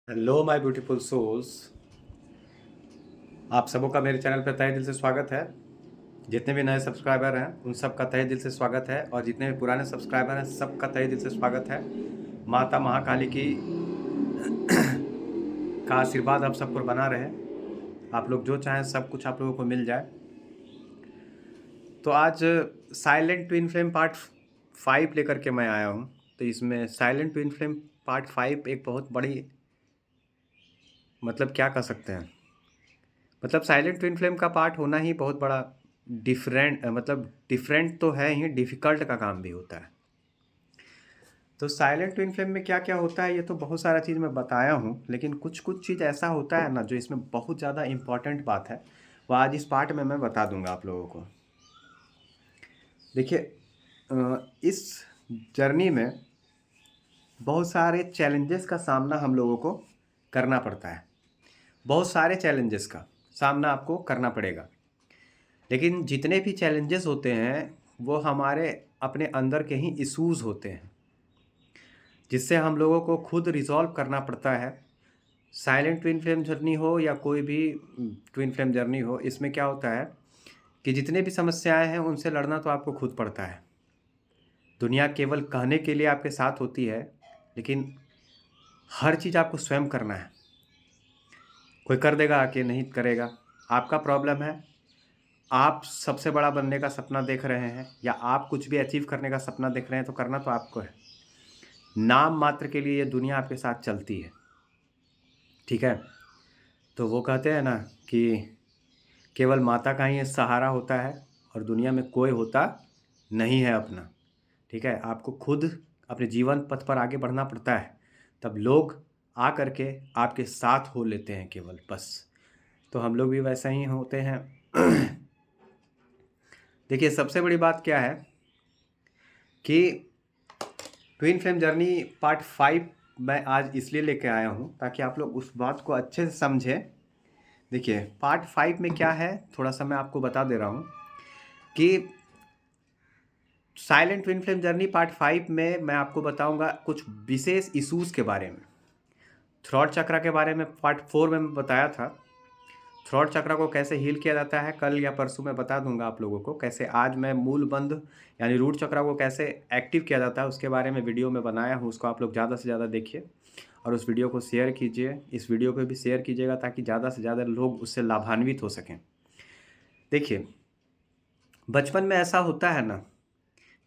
Hello my beautiful souls. आप सबों का मेरे चैनल पर तहे दिल से स्वागत है। जितने भी नए सब्सक्राइबर हैं उन सब का तहे दिल से स्वागत है, और जितने भी पुराने सब्सक्राइबर हैं सबका तहे दिल से स्वागत है। माता महाकाली की का आशीर्वाद आप सब पर बना रहे। आप लोग जो चाहें सब कुछ आप लोगों को मिल जाए। तो आज साइलेंट ट्विन फ्लेम पार्ट 5 लेकर के मैं आया हूँ। तो इसमें साइलेंट ट्विन फ्लेम पार्ट 5 एक बहुत बड़ी, मतलब क्या कह सकते हैं, मतलब साइलेंट ट्विन फ्लेम का पार्ट होना ही बहुत बड़ा डिफरेंट, मतलब डिफरेंट तो है ही, डिफ़िकल्ट का काम भी होता है। तो साइलेंट ट्विन फ्लेम में क्या क्या होता है ये तो बहुत सारा चीज़ मैं बताया हूँ, लेकिन कुछ कुछ चीज़ ऐसा होता है ना जो इसमें बहुत ज़्यादा इम्पॉर्टेंट बात है, वो आज इस पार्ट में मैं बता दूंगा आप लोगों को। देखिए, इस जर्नी में बहुत सारे चैलेंजेस का सामना हम लोगों को करना पड़ता है। बहुत सारे चैलेंजेस का सामना आपको करना पड़ेगा, लेकिन जितने भी चैलेंजेस होते हैं वो हमारे अपने अंदर के ही इश्यूज़ होते हैं, जिससे हम लोगों को खुद रिज़ॉल्व करना पड़ता है। साइलेंट ट्विन फ्लेम जर्नी हो या कोई भी ट्विन फ्लेम जर्नी हो, इसमें क्या होता है कि जितने भी समस्याएं हैं उनसे लड़ना तो आपको खुद पड़ता है। दुनिया केवल कहने के लिए आपके साथ होती है, लेकिन हर चीज़ आपको स्वयं करना है। कोई कर देगा आके नहीं करेगा, आपका प्रॉब्लम है। आप सबसे बड़ा बनने का सपना देख रहे हैं या आप कुछ भी अचीव करने का सपना देख रहे हैं, तो करना तो आपको है। नाम मात्र के लिए ये दुनिया आपके साथ चलती है, ठीक है। तो वो कहते हैं ना कि केवल माता का ही सहारा होता है और दुनिया में कोई होता नहीं है अपना, ठीक है। आपको खुद अपने जीवन पथ पर आगे बढ़ना पड़ता है, तब लोग आ करके आपके साथ हो लेते हैं केवल, बस। तो हम लोग भी वैसे ही होते हैं। देखिए, सबसे बड़ी बात क्या है कि ट्विन फ्लेम जर्नी पार्ट 5 मैं आज इसलिए लेके आया हूँ ताकि आप लोग उस बात को अच्छे से समझें। देखिए, पार्ट 5 में क्या है थोड़ा सा मैं आपको बता दे रहा हूँ कि silent twin flame journey part 5 में मैं आपको बताऊंगा कुछ विशेष इश्यूज़ के बारे में। थ्रॉट चक्रा के बारे में पार्ट 4 में मैं बताया था। थ्रॉट चक्रा को कैसे हील किया जाता है कल या परसों मैं बता दूंगा आप लोगों को। कैसे आज मैं मूल बंध यानी रूट चक्रा को कैसे एक्टिव किया जाता है उसके बारे में वीडियो में बनाया हूँ। उसको आप लोग ज़्यादा से ज़्यादा देखिए और उस वीडियो को शेयर कीजिए। इस वीडियो को भी शेयर कीजिएगा ताकि ज़्यादा से ज़्यादा लोग उससे लाभान्वित हो सकें। देखिए, बचपन में ऐसा होता है ना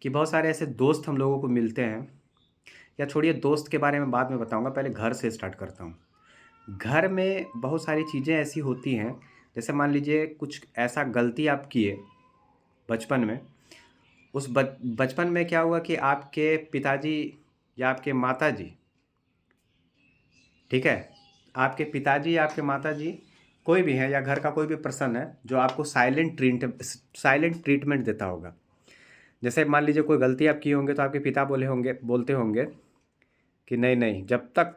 कि बहुत सारे ऐसे दोस्त हम लोगों को मिलते हैं, या छोड़िए दोस्त के बारे में बाद में बताऊंगा, पहले घर से स्टार्ट करता हूँ। घर में बहुत सारी चीज़ें ऐसी होती हैं, जैसे मान लीजिए कुछ ऐसा गलती आप किए बचपन में। उस बचपन में क्या हुआ कि आपके पिताजी या आपके माताजी, ठीक है, आपके पिताजी या आपके माताजी कोई भी है या घर का कोई भी पर्सन है जो आपको साइलेंट ट्रीटमेंट देता होगा। जैसे मान लीजिए कोई गलती आप किए होंगे तो आपके पिता बोलते होंगे कि नहीं नहीं, जब तक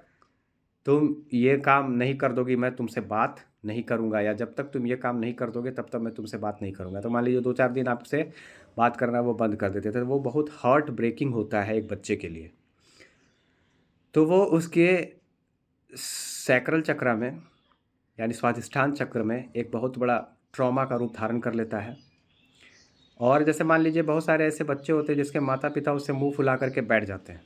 तुम ये काम नहीं कर दोगी मैं तुमसे बात नहीं करूँगा, या जब तक तुम ये काम नहीं कर दोगे तब तक मैं तुमसे बात नहीं करूँगा। तो मान लीजिए 2-4 दिन आपसे बात करना वो बंद कर देते थे, तो वो बहुत हार्ट ब्रेकिंग होता है एक बच्चे के लिए। तो वो उसके सैक्रल चक्र में यानी स्वाधिष्ठान चक्र में एक बहुत बड़ा ट्रॉमा का रूप धारण कर लेता है। और जैसे मान लीजिए बहुत सारे ऐसे बच्चे होते हैं जिसके माता पिता उससे मुंह फुला करके बैठ जाते हैं,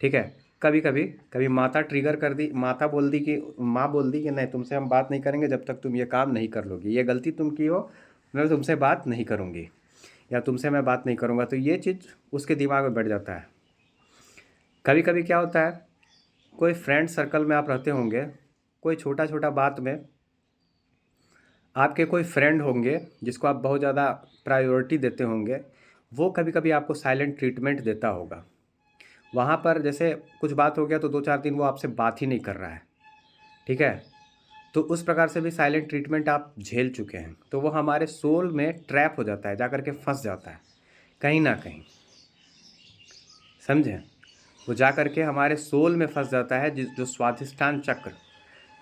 ठीक है। कभी माता ट्रिगर कर दी, माँ बोल दी कि नहीं तुमसे हम बात नहीं करेंगे जब तक तुम ये काम नहीं कर लोगी, ये गलती तुम की हो, मैं तुमसे बात नहीं करूँगी या तुमसे मैं बात नहीं करूँगा। तो ये चीज़ उसके दिमाग में बैठ जाता है। कभी कभी क्या होता है, कोई फ्रेंड सर्कल में आप रहते होंगे, कोई छोटा छोटा बात में आपके कोई फ्रेंड होंगे जिसको आप बहुत ज़्यादा प्रायोरिटी देते होंगे, वो कभी कभी आपको साइलेंट ट्रीटमेंट देता होगा। वहाँ पर जैसे कुछ बात हो गया तो 2-4 दिन वो आपसे बात ही नहीं कर रहा है, ठीक है। तो उस प्रकार से भी साइलेंट ट्रीटमेंट आप झेल चुके हैं। तो वो हमारे सोल में ट्रैप हो जाता है, जा कर के फंस जाता है कहीं ना कहीं, समझें। वो जा कर के हमारे सोल में फंस जाता है, जो स्वाधिष्ठान चक्र,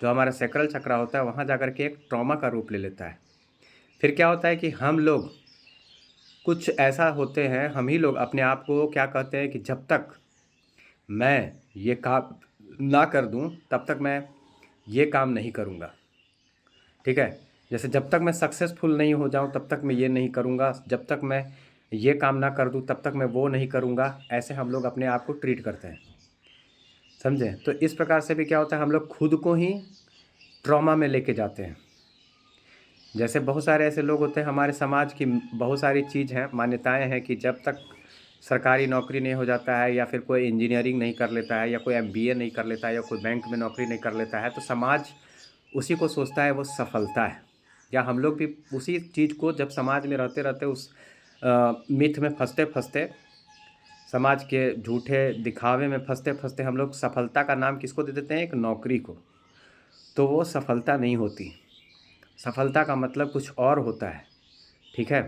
जो हमारा सैक्रल चक्र होता है, वहाँ जा कर के एक ट्रॉमा का रूप ले लेता है। फिर क्या होता है कि हम लोग कुछ ऐसा होते हैं, हम ही लोग अपने आप को क्या कहते हैं कि जब तक मैं ये काम ना कर दूं तब तक मैं ये काम नहीं करूँगा। ठीक है, जैसे जब तक मैं सक्सेसफुल नहीं हो जाऊं तब तक मैं ये नहीं करूँगा, जब तक मैं ये काम ना कर दूं तब तक मैं वो नहीं करूँगा। ऐसे हम लोग अपने आप को ट्रीट करते हैं, समझे? तो इस प्रकार से भी क्या होता है, हम लोग खुद को ही ट्रॉमा में लेके जाते हैं। जैसे बहुत सारे ऐसे लोग होते हैं, हमारे समाज की बहुत सारी चीज़ हैं, मान्यताएं हैं कि जब तक सरकारी नौकरी नहीं हो जाता है, या फिर कोई इंजीनियरिंग नहीं कर लेता है, या कोई एमबीए नहीं कर लेता है, या कोई बैंक में नौकरी नहीं कर लेता है, तो समाज उसी को सोचता है वो सफलता है। या हम लोग भी उसी चीज़ को जब समाज में रहते रहते उस मिथ में फंसते फंसते, समाज के झूठे दिखावे में फंसते फंसते हम लोग सफलता का नाम किसको दे देते हैं, एक नौकरी को। तो वो सफलता नहीं होती, सफलता का मतलब कुछ और होता है। ठीक है,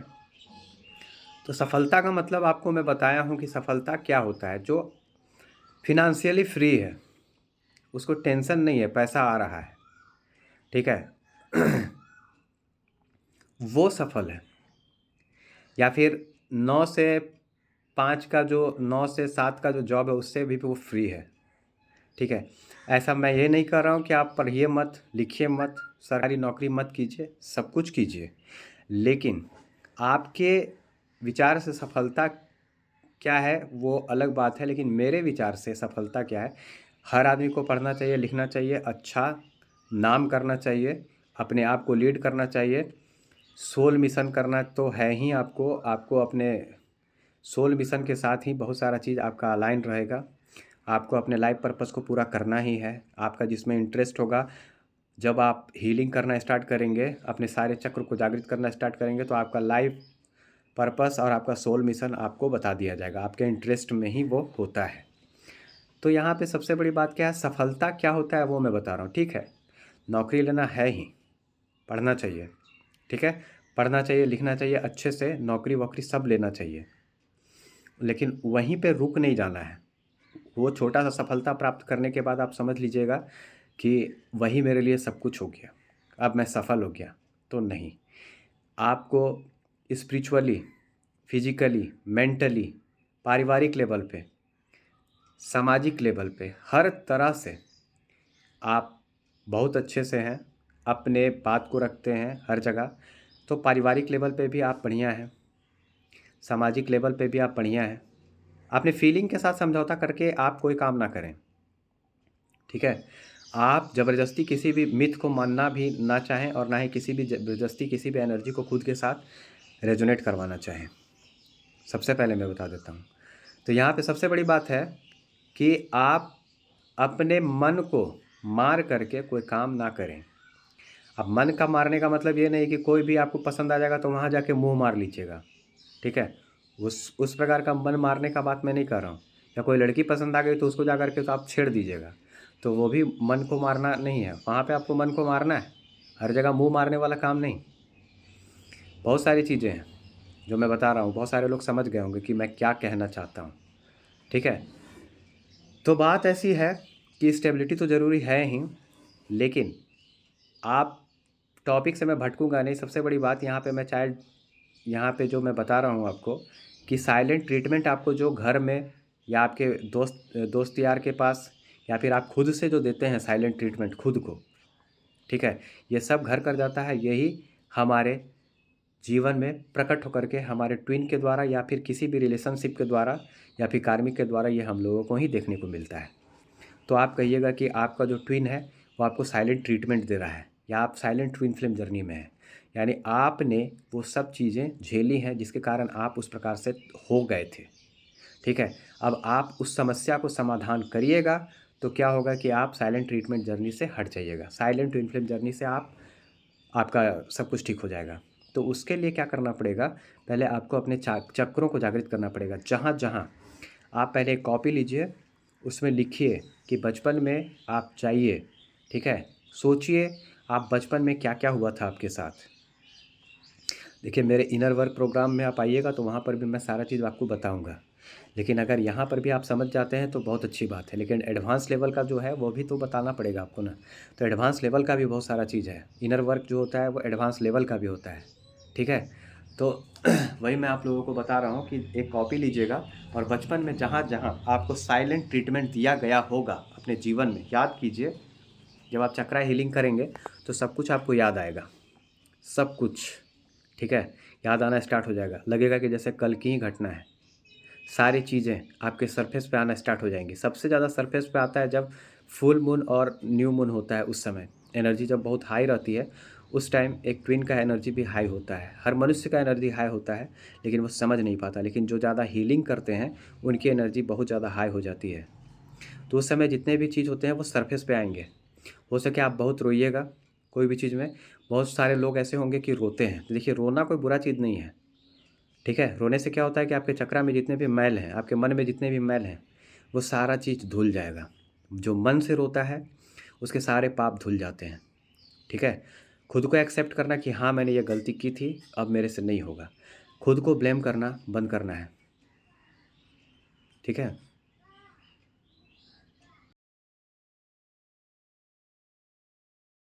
तो सफलता का मतलब आपको मैं बताया हूँ कि सफलता क्या होता है। जो फिनेंशियली फ्री है, उसको टेंशन नहीं है, पैसा आ रहा है, ठीक है, वो सफल है। या फिर 9 से 5 का जो 9 से 7 का जो जॉब है उससे भी वो फ्री है। ठीक है, ऐसा मैं ये नहीं कर रहा हूँ कि आप पढ़िए मत, लिखिए मत, सरकारी नौकरी मत कीजिए, सब कुछ कीजिए, लेकिन आपके विचार से सफलता क्या है वो अलग बात है। लेकिन मेरे विचार से सफलता क्या है, हर आदमी को पढ़ना चाहिए, लिखना चाहिए, अच्छा नाम करना चाहिए, अपने आप को लीड करना चाहिए, सोल मिशन करना तो है ही आपको। आपको अपने सोल मिशन के साथ ही बहुत सारा चीज़ आपका अलाइन रहेगा। आपको अपने लाइफ पर्पस को पूरा करना ही है। आपका जिसमें इंटरेस्ट होगा, जब आप हीलिंग करना स्टार्ट करेंगे, अपने सारे चक्र को जागृत करना स्टार्ट करेंगे, तो आपका लाइफ पर्पस और आपका सोल मिशन आपको बता दिया जाएगा, आपके इंटरेस्ट में ही वो होता है। तो यहाँ पे सबसे बड़ी बात क्या है, सफलता क्या होता है वो मैं बता रहा हूँ। ठीक है, नौकरी लेना है ही, पढ़ना चाहिए, ठीक है, पढ़ना चाहिए, लिखना चाहिए अच्छे से, नौकरी वोकरी सब लेना चाहिए, लेकिन वहीं पे रुक नहीं जाना है। वो छोटा सा सफलता प्राप्त करने के बाद आप समझ लीजिएगा कि वही मेरे लिए सब कुछ हो गया, अब मैं सफल हो गया, तो नहीं। आपको स्पिरिचुअली, फिजिकली, मेंटली, पारिवारिक लेवल पे, सामाजिक लेवल पे, हर तरह से आप बहुत अच्छे से हैं, अपने बात को रखते हैं हर जगह। तो पारिवारिक लेवल पे भी आप बढ़िया हैं, सामाजिक लेवल पे भी आप बढ़िया हैं। अपने फीलिंग के साथ समझौता करके आप कोई काम ना करें, ठीक है। आप ज़बरदस्ती किसी भी मिथ को मानना भी ना चाहें, और ना ही किसी भी ज़बरदस्ती किसी भी एनर्जी को खुद के साथ रेजोनेट करवाना चाहें। सबसे पहले मैं बता देता हूँ। तो यहाँ पे सबसे बड़ी बात है कि आप अपने मन को मार करके कोई काम ना करें। अब मन का मारने का मतलब ये नहीं कि कोई भी आपको पसंद आ जाएगा तो वहाँ जाके मुंह मार लीजिएगा, ठीक है। उस प्रकार का मन मारने का बात मैं नहीं कर रहा हूँ। या कोई लड़की पसंद आ गई तो उसको जा करके तो आप छेड़ दीजिएगा, तो वो भी मन को मारना नहीं है। वहाँ पे आपको मन को मारना है, हर जगह मुंह मारने वाला काम नहीं। बहुत सारी चीज़ें हैं जो मैं बता रहा हूँ, बहुत सारे लोग समझ गए होंगे कि मैं क्या कहना चाहता हूँ, ठीक है। तो बात ऐसी है कि स्टेबिलिटी तो ज़रूरी है ही, लेकिन आप, टॉपिक से मैं भटकूंगा नहीं। सबसे बड़ी बात यहाँ पे मैं चाहे यहाँ पे जो मैं बता रहा हूँ आपको, कि साइलेंट ट्रीटमेंट आपको जो घर में या आपके दोस्त यार के पास, या फिर आप खुद से जो देते हैं साइलेंट ट्रीटमेंट खुद को, ठीक है, ये सब घर कर जाता है। यही हमारे जीवन में प्रकट होकर के हमारे ट्विन के द्वारा, या फिर किसी भी रिलेशनशिप के द्वारा, या फिर कार्मिक के द्वारा, ये हम लोगों को ही देखने को मिलता है। तो आप कहिएगा कि आपका जो ट्विन है वो आपको साइलेंट ट्रीटमेंट दे रहा है, या आप साइलेंट ट्विन फ्लेम जर्नी में हैं, यानी आपने वो सब चीज़ें झेली हैं जिसके कारण आप उस प्रकार से हो गए थे, ठीक है। अब आप उस समस्या को समाधान करिएगा तो क्या होगा कि आप साइलेंट ट्रीटमेंट जर्नी से हट जाइएगा, साइलेंट ट्विन फ्लेम जर्नी से आपका सब कुछ ठीक हो जाएगा। तो उसके लिए क्या करना पड़ेगा, पहले आपको अपने चक्रों को जागृत करना पड़ेगा। जहाँ जहाँ आप पहले एक कॉपी लीजिए, उसमें लिखिए कि बचपन में आप जाइए, ठीक है, सोचिए आप बचपन में क्या क्या हुआ था आपके साथ। देखिए, मेरे इनर वर्क प्रोग्राम में आप आइएगा तो वहाँ पर भी मैं सारा चीज़ आपको बताऊँगा। लेकिन अगर यहाँ पर भी आप समझ जाते हैं तो बहुत अच्छी बात है, लेकिन एडवांस लेवल का जो है वो भी तो बताना पड़ेगा आपको ना। तो एडवांस लेवल का भी बहुत सारा चीज़ है, इनर वर्क जो होता है वो एडवांस लेवल का भी होता है, ठीक है। तो वही मैं आप लोगों को बता रहा हूँ कि एक कॉपी लीजिएगा, और बचपन में जहाँ जहाँ आपको साइलेंट ट्रीटमेंट दिया गया होगा अपने जीवन में याद कीजिए। जब आप चक्रा हीलिंग करेंगे तो सब कुछ आपको याद आएगा, सब कुछ, ठीक है, याद आना स्टार्ट हो जाएगा। लगेगा कि जैसे कल की ही घटना है। सारी चीज़ें आपके सरफेस पे आना स्टार्ट हो जाएंगी। सबसे ज़्यादा सरफेस पे आता है जब फुल मून और न्यू मून होता है, उस समय एनर्जी जब बहुत हाई रहती है, उस टाइम एक ट्विन का एनर्जी भी हाई होता है। हर मनुष्य का एनर्जी हाई होता है, लेकिन वो समझ नहीं पाता। लेकिन जो ज़्यादा हीलिंग करते हैं उनकी एनर्जी बहुत ज़्यादा हाई हो जाती है। तो उस समय जितने भी चीज़ होते हैं वो सरफेस पे आएंगे। हो सके आप बहुत रोइएगा कोई भी चीज़ में। बहुत सारे लोग ऐसे होंगे कि रोते हैं। तो देखिए, रोना कोई बुरा चीज़ नहीं है, ठीक है। रोने से क्या होता है कि आपके चक्रा में जितने भी मैल हैं, आपके मन में जितने भी मैल हैं, वो सारा चीज़ धुल जाएगा। जो मन से रोता है उसके सारे पाप धुल जाते हैं, ठीक है। खुद को एक्सेप्ट करना कि हाँ मैंने ये गलती की थी, अब मेरे से नहीं होगा। खुद को ब्लेम करना बंद करना है, ठीक है।